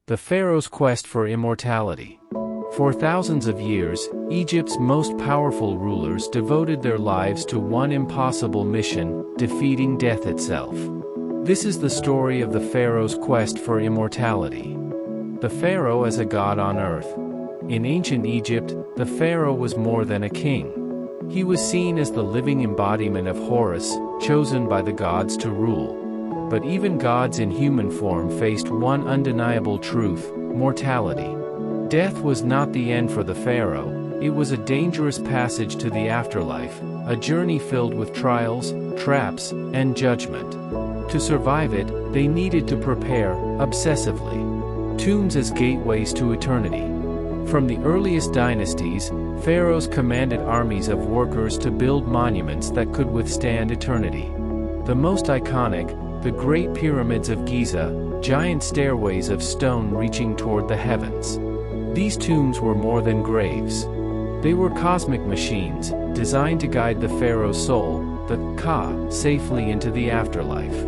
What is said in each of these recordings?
The Pharaoh's quest for immortality. For thousands of years, Egypt's most powerful rulers devoted their lives to one impossible mission, defeating death itself. This is the story of the Pharaoh's quest for immortality. The Pharaoh as a god on earth. In ancient Egypt, the Pharaoh was more than a king. He was seen as the living embodiment of Horus, chosen by the gods to rule. But even gods in human form faced one undeniable truth: mortality. Death was not the end for the Pharaoh, it was a dangerous passage to the afterlife, a journey filled with trials, traps, and judgment. To survive it, they needed to prepare, obsessively. Tombs as gateways to eternity. From the earliest dynasties, pharaohs commanded armies of workers to build monuments that could withstand eternity. The most iconic, the Great Pyramids of Giza, giant stairways of stone reaching toward the heavens. These tombs were more than graves. They were cosmic machines, designed to guide the pharaoh's soul, the Ka, safely into the afterlife.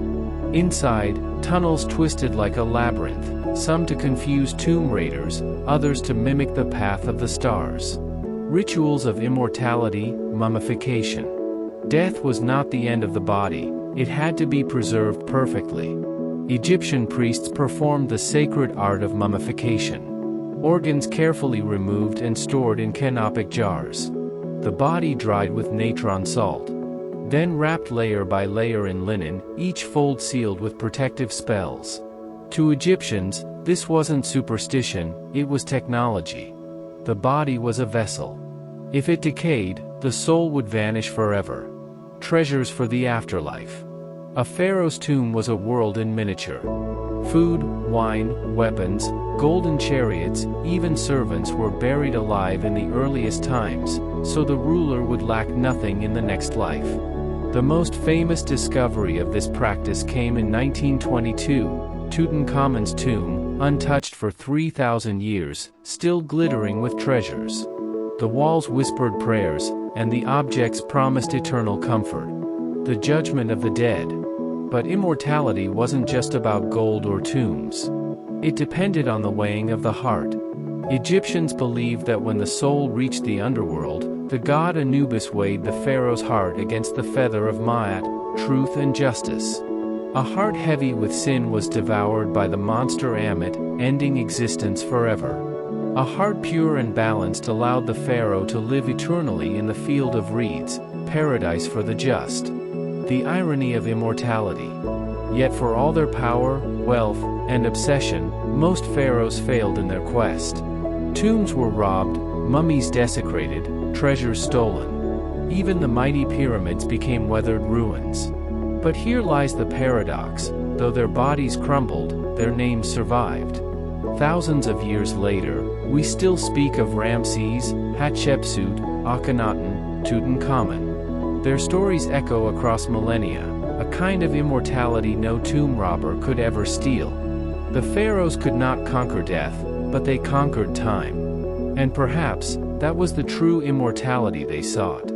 Inside, tunnels twisted like a labyrinth, some to confuse tomb raiders, others to mimic the path of the stars. Rituals of immortality, mummification. Death was not the end of the body, it had to be preserved perfectly. Egyptian priests performed the sacred art of mummification. Organs carefully removed and stored in canopic jars. The body dried with natron salt. Then wrapped layer by layer in linen, each fold sealed with protective spells. To Egyptians, this wasn't superstition, it was technology. The body was a vessel. If it decayed, the soul would vanish forever. Treasures for the afterlife. A pharaoh's tomb was a world in miniature. Food, wine, weapons, golden chariots, even servants were buried alive in the earliest times, so the ruler would lack nothing in the next life. The most famous discovery of this practice came in 1922, Tutankhamun's tomb, untouched for 3,000 years, still glittering with treasures. The walls whispered prayers, and the objects promised eternal comfort. The judgment of the dead. But immortality wasn't just about gold or tombs. It depended on the weighing of the heart. Egyptians believed that when the soul reached the underworld, the god Anubis weighed the pharaoh's heart against the feather of Ma'at, truth and justice. A heart heavy with sin was devoured by the monster Ammit, ending existence forever. A heart pure and balanced allowed the pharaoh to live eternally in the field of reeds, paradise for the just. The irony of immortality. Yet for all their power, wealth, and obsession, most pharaohs failed in their quest. Tombs were robbed, mummies desecrated, treasures stolen. Even the mighty pyramids became weathered ruins. But here lies the paradox: though their bodies crumbled, their names survived. Thousands of years later, we still speak of Ramses, Hatshepsut, Akhenaten, Tutankhamun. Their stories echo across millennia, a kind of immortality no tomb robber could ever steal. The pharaohs could not conquer death, but they conquered time. And perhaps, that was the true immortality they sought.